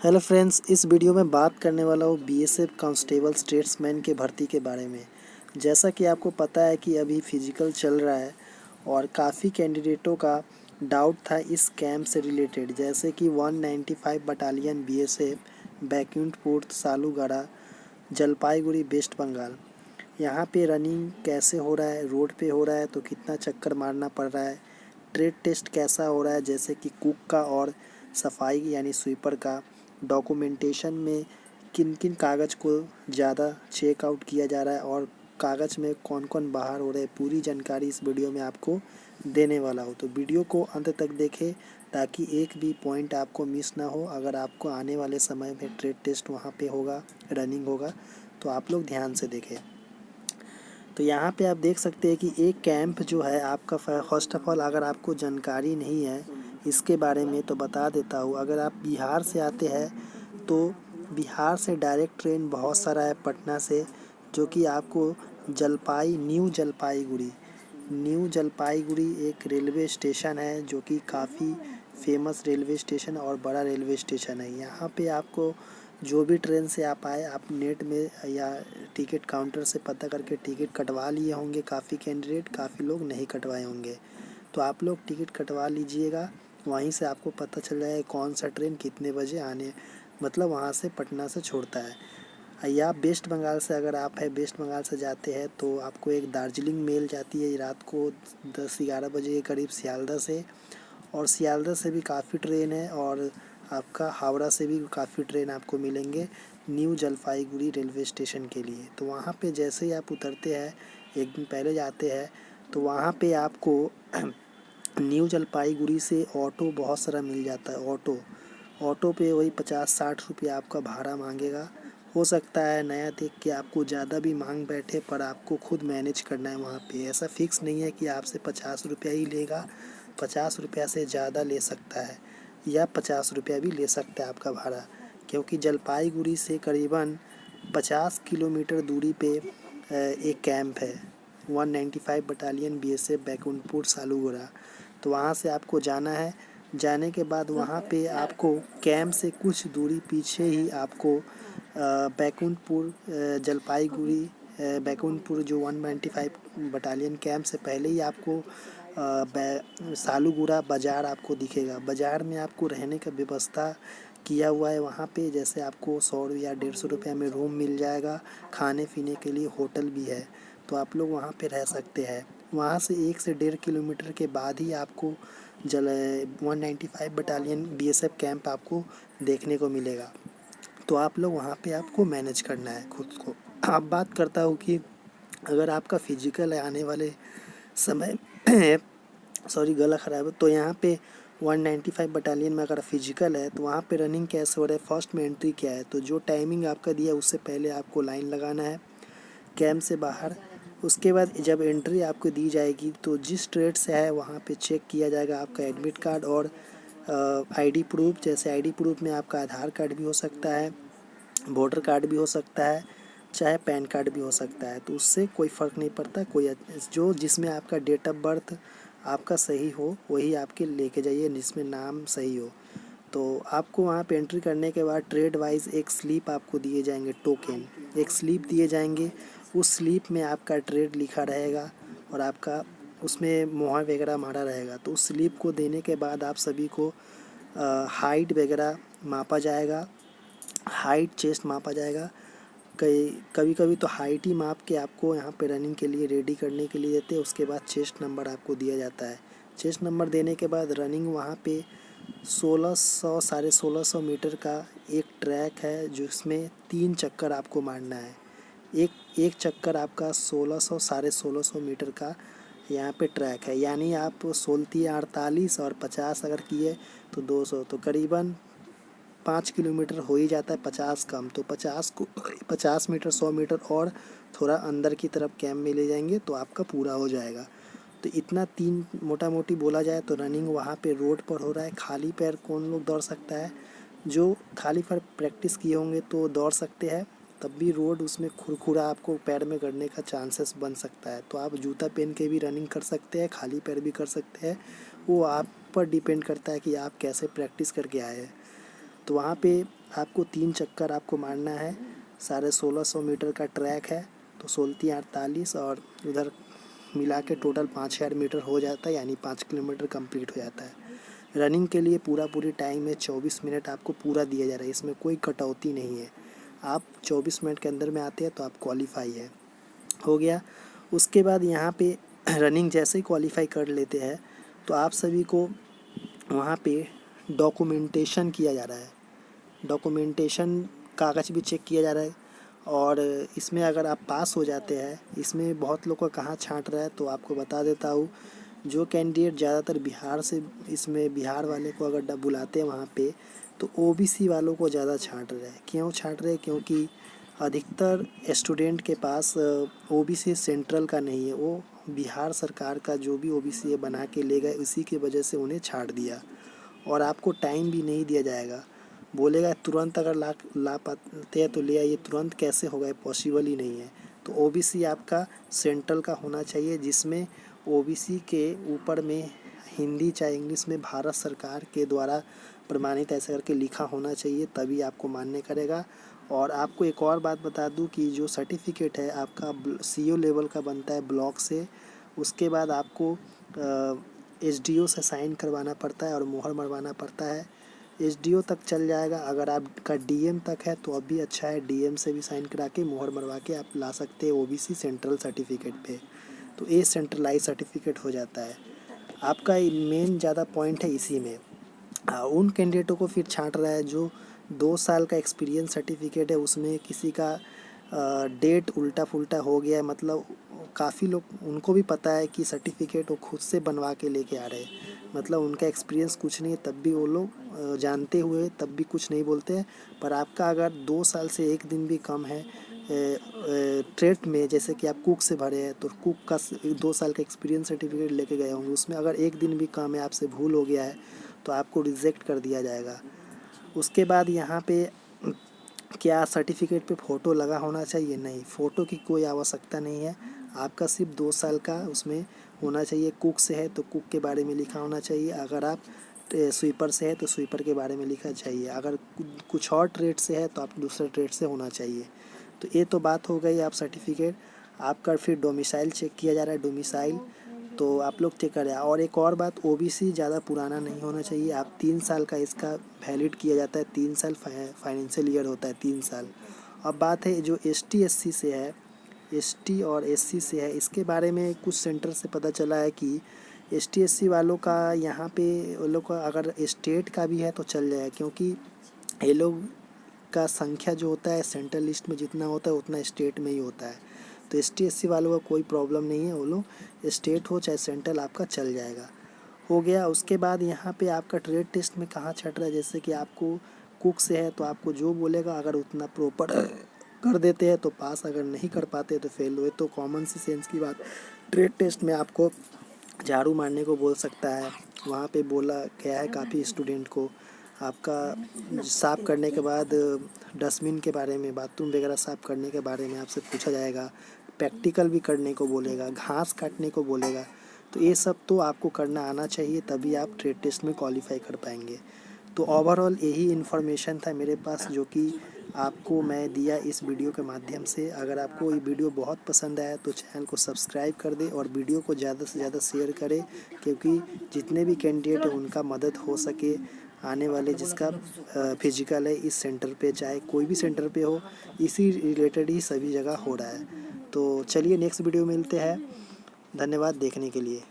Hello friends, इस video में बात करने वाला हूँ बीएसएफ कांस्टेबल स्टेट्समैन के भर्ती के बारे में। जैसा कि आपको पता है कि अभी फिजिकल चल रहा है और काफ़ी कैंडिडेटों का डाउट था इस कैंप से रिलेटेड, जैसे कि 195 battalion BSF Baikunthpur Salugara Jalpaiguri West Bengal. यहाँ पे रनिंग कैसे हो रहा है, रोड पे हो रहा है तो कितना चक्कर मारना पड़ रहा है, ट्रेड टेस्ट कैसा हो रहा है जैसे कि कुक का और सफाई यानी स्वीपर का, डॉक्यूमेंटेशन में किन किन कागज़ को ज़्यादा चेकआउट किया जा रहा है और कागज़ में कौन कौन बाहर हो रहे हैं, पूरी जानकारी इस वीडियो में आपको देने वाला हो। तो वीडियो को अंत तक देखें ताकि एक भी पॉइंट आपको मिस ना हो। अगर आपको आने वाले समय में ट्रेड टेस्ट वहाँ पे होगा, रनिंग होगा, तो आप लोग ध्यान से देखें। तो यहाँ पे आप देख सकते हैं कि एक कैंप जो है आपका, फर्स्ट ऑफ ऑल अगर आपको जानकारी नहीं है इसके बारे में तो बता देता हूँ। अगर आप बिहार से आते हैं तो बिहार से डायरेक्ट ट्रेन बहुत सारा है पटना से, जो कि आपको न्यू जलपाईगुड़ी एक रेलवे स्टेशन है जो कि काफ़ी फेमस रेलवे स्टेशन और बड़ा रेलवे स्टेशन है। यहाँ पे आपको जो भी ट्रेन से आप आए, आप नेट में या टिकट काउंटर से पता करके टिकट कटवा लिए होंगे। काफ़ी कैंडिडेट, काफ़ी लोग नहीं कटवाए होंगे, तो आप लोग टिकट कटवा लीजिएगा। वहीं से आपको पता चल जाएगा कौन सा ट्रेन कितने बजे आने, मतलब वहाँ से पटना से छोड़ता है। या वेस्ट बंगाल से अगर आप है, वेस्ट बंगाल से जाते हैं तो आपको एक दार्जिलिंग मेल जाती है रात को 10-11 बजे के करीब सियालदह से, और सियालदह से भी काफ़ी ट्रेन है, और आपका हावड़ा से भी काफ़ी ट्रेन आपको मिलेंगे न्यू जलपाईगुड़ी रेलवे स्टेशन के लिए। तो वहाँ पे जैसे ही आप उतरते हैं, एक दिन पहले जाते हैं, तो वहाँ पे आपको न्यू जलपाईगुड़ी से ऑटो बहुत सारा मिल जाता है। ऑटो पे वही 50-60 रुपये आपका भाड़ा मांगेगा। हो सकता है नया देख के आपको ज़्यादा भी मांग बैठे, पर आपको खुद मैनेज करना है वहाँ पे। ऐसा फिक्स नहीं है कि आपसे 50 रुपया ही लेगा, 50 रुपया से ज़्यादा ले सकता है या 50 रुपया भी ले सकता है आपका भाड़ा, क्योंकि जलपाईगुड़ी से करीबन 50 किलोमीटर दूरी पे एक कैंप है 195 बटालियन बीएसएफ बैकुंठपुर सालूगढ़ा। तो वहाँ से आपको जाना है। जाने के बाद वहाँ पे आपको कैंप से कुछ दूरी पीछे ही आपको बैकुंठपुर जलपाईगुड़ी बैकुंठपुर जो 195 बटालियन कैंप से पहले ही आपको सालूगुड़ा बाज़ार आपको दिखेगा। बाज़ार में आपको रहने का व्यवस्था किया हुआ है वहाँ पे, जैसे आपको 100 या 150 रुपये में रूम मिल जाएगा। खाने पीने के लिए होटल भी है, तो आप लोग वहाँ पे रह सकते हैं। वहाँ से 1 से 1.5 किलोमीटर के बाद ही आपको 195 बटालियन बीएसएफ कैंप आपको देखने को मिलेगा। तो आप लोग वहाँ पे आपको मैनेज करना है खुद को। अब बात करता हूँ कि अगर आपका फिजिकल है आने वाले समय सॉरी गला ख़राब है, तो यहाँ पे 195 बटालियन में अगर फिजिकल है तो वहाँ पे रनिंग कैसे हो रहा है, फर्स्ट में एंट्री क्या है, तो जो टाइमिंग आपका दिया है उससे पहले आपको लाइन लगाना है कैंप से बाहर। उसके बाद जब एंट्री आपको दी जाएगी तो जिस ट्रेड से है वहाँ पे चेक किया जाएगा आपका एडमिट कार्ड और आईडी प्रूफ। जैसे आईडी प्रूफ में आपका आधार कार्ड भी हो सकता है, वोटर कार्ड भी हो सकता है, चाहे पैन कार्ड भी हो सकता है। तो उससे कोई फ़र्क नहीं पड़ता, कोई जो जिसमें आपका डेट ऑफ बर्थ आपका सही हो वही आपके लेके जाइए, जिसमें नाम सही हो। तो आपको वहाँ पे एंट्री करने के बाद ट्रेड वाइज एक स्लिप आपको दिए जाएंगे, टोकन एक स्लिप दिए जाएंगे। उस स्लिप में आपका ट्रेड लिखा रहेगा और आपका उसमें मोहर वगैरह मारा रहेगा। तो उस स्लिप को देने के बाद आप सभी को हाइट वगैरह मापा जाएगा, हाइट चेस्ट मापा जाएगा। कभी कभी तो हाइट ही माप के आपको यहाँ पे रनिंग के लिए रेडी करने के लिए देते हैं। उसके बाद चेस्ट नंबर आपको दिया जाता है। चेस्ट नंबर देने के बाद रनिंग वहाँ पे 1600 1650 मीटर का एक ट्रैक है जिसमें 3 चक्कर आपको मारना है। एक एक चक्कर आपका 1600 1650 मीटर का यहाँ पे ट्रैक है, यानी आप 16 48 और 50 अगर किए तो 200, तो करीबन 5 किलोमीटर हो ही जाता है। 50 कम, तो 50 मीटर 100 मीटर और थोड़ा अंदर की तरफ कैंप में ले जाएंगे तो आपका पूरा हो जाएगा। तो इतना 3 मोटा मोटी बोला जाए तो रनिंग वहाँ पे रोड पर हो रहा है। खाली पैर कौन लोग दौड़ सकता है, जो खाली पैर प्रैक्टिस किए होंगे तो दौड़ सकते हैं, तब भी रोड उसमें खुरखुरा आपको पैर में गड़ने का चांसेस बन सकता है। तो आप जूता पहन के भी रनिंग कर सकते हैं, खाली पैर भी कर सकते हैं, वो आप पर डिपेंड करता है कि आप कैसे प्रैक्टिस करके आए हैं। तो वहाँ पे आपको 3 चक्कर आपको मारना है। 1650 मीटर का ट्रैक है, तो 16×3 = 48 और उधर मिला के टोटल 5000 मीटर हो जाता है, यानी 5 किलोमीटर कंप्लीट हो जाता है। रनिंग के लिए पूरी टाइम में 24 मिनट आपको पूरा दिया जा रहा है, इसमें कोई कटौती नहीं है। आप 24 मिनट के अंदर में आते हैं तो आप क्वालिफाई है, हो गया। उसके बाद यहाँ पे रनिंग जैसे ही क्वालिफाई कर लेते हैं तो आप सभी को वहाँ पे डॉक्यूमेंटेशन किया जा रहा है। डॉक्यूमेंटेशन कागज़ भी चेक किया जा रहा है, और इसमें अगर आप पास हो जाते हैं, इसमें बहुत लोग का कहाँ छाँट रहा है तो आपको बता देता हूँ। जो कैंडिडेट ज़्यादातर बिहार से, इसमें बिहार वाले को अगर बुलाते हैं वहाँ पे, तो ओबीसी वालों को ज़्यादा छाँट रहे हैं। क्यों छाँट रहे हैं? क्योंकि अधिकतर स्टूडेंट के पास ओबीसी सेंट्रल का नहीं है, वो बिहार सरकार का जो भी ओबीसी है बना के ले गए, उसी की वजह से उन्हें छाँट दिया। और आपको टाइम भी नहीं दिया जाएगा, बोलेगा तुरंत अगर ला पाते हैं तो ले आइए, तुरंत कैसे होगा, पॉसिबल ही नहीं है। तो ओबीसी आपका सेंट्रल का होना चाहिए, जिसमें ओबीसी के ऊपर में हिंदी चाहे इंग्लिश में भारत सरकार के द्वारा प्रमाणित ऐसा करके लिखा होना चाहिए, तभी आपको मान्य करेगा। और आपको एक और बात बता दूं कि जो सर्टिफिकेट है आपका सीओ लेवल का बनता है ब्लॉक से, उसके बाद आपको एसडीओ से साइन करवाना पड़ता है और मोहर मरवाना पड़ता है। एसडीओ तक चल जाएगा, अगर आपका डीएम तक है तो अब भी अच्छा है, डीएम से भी साइन करा के मोहर मरवा के आप ला सकते हैं ओबीसी सेंट्रल सर्टिफिकेट पे, तो ये सेंट्रलाइज सर्टिफिकेट हो जाता है आपका। मेन ज़्यादा पॉइंट है इसी में। उन कैंडिडेटों को फिर छांट रहा है जो 2 साल का एक्सपीरियंस सर्टिफिकेट है, उसमें किसी का डेट उल्टा पुल्टा हो गया है, मतलब काफ़ी लोग, उनको भी पता है कि सर्टिफिकेट वो खुद से बनवा के लेके आ रहे हैं, मतलब उनका एक्सपीरियंस कुछ नहीं है, तब भी वो लोग जानते हुए तब भी कुछ नहीं बोलते हैं। पर आपका अगर 2 साल से 1 दिन भी कम है ट्रेड में, जैसे कि आप कुक से भरे हैं तो कुक का 2 साल का एक्सपीरियंस सर्टिफिकेट लेके गए होंगे, उसमें अगर 1 दिन भी कम है, आपसे भूल हो गया है तो आपको रिजेक्ट कर दिया जाएगा। उसके बाद यहाँ पे क्या सर्टिफिकेट पे फ़ोटो लगा होना चाहिए? नहीं, फ़ोटो की कोई आवश्यकता नहीं है, आपका सिर्फ 2 साल का उसमें होना चाहिए। कुक से है तो कुक के बारे में लिखा होना चाहिए, अगर आप स्वीपर से है तो स्वीपर के बारे में लिखा चाहिए, अगर कुछ और ट्रेड से है तो आप दूसरे ट्रेड से होना चाहिए। तो ये तो बात हो गई आप सर्टिफिकेट। आपका फिर डोमिसाइल चेक किया जा रहा है, डोमिसाइल तो आप लोग चेक करें। और एक और बात, ओबीसी ज़्यादा पुराना नहीं होना चाहिए, आप 3 साल का इसका वैलिड किया जाता है, 3 साल फाइनेंशियल ईयर होता है 3 साल। अब बात है जो एसटी एससी से है, एसटी और एससी से है, इसके बारे में कुछ सेंटर से पता चला है कि एसटी एससी वालों का यहाँ पे, वो लोग का अगर स्टेट का भी है तो चल जाए, क्योंकि ये लोग का संख्या जो होता है सेंट्रल लिस्ट में जितना होता है उतना स्टेट में ही होता है। तो एसटी एससी वालों का कोई प्रॉब्लम नहीं है, वो लोग स्टेट हो चाहे सेंट्रल आपका चल जाएगा, हो गया। उसके बाद यहाँ पे आपका ट्रेड टेस्ट में कहाँ छट रहा है, जैसे कि आपको कुक से है तो आपको जो बोलेगा अगर उतना प्रॉपर कर देते हैं तो पास, अगर नहीं कर पाते तो फेल हुए, तो कॉमन सी सेंस की बात। ट्रेड टेस्ट में आपको झाड़ू मारने को बोल सकता है, वहाँ पे बोला गया है काफ़ी स्टूडेंट को। आपका साफ़ करने के बाद डस्टबिन के बारे में, बाथरूम वगैरह साफ़ करने के बारे में आपसे पूछा जाएगा, प्रैक्टिकल भी करने को बोलेगा, घास काटने को बोलेगा। तो ये सब तो आपको करना आना चाहिए, तभी आप ट्रेड टेस्ट में क्वालिफाई कर पाएंगे। तो ओवरऑल यही इन्फॉर्मेशन था मेरे पास जो कि आपको मैं दिया इस वीडियो के माध्यम से। अगर आपको ये वीडियो बहुत पसंद आया तो चैनल को सब्सक्राइब कर दें और वीडियो को ज़्यादा से ज़्यादा शेयर करें, क्योंकि जितने भी कैंडिडेट हैं उनका मदद हो सके। आने वाले जिसका फिजिकल है इस सेंटर पे, चाहे कोई भी सेंटर पे हो, इसी रिलेटेड ही सभी जगह हो रहा है। तो चलिए नेक्स्ट वीडियो मिलते हैं, धन्यवाद देखने के लिए।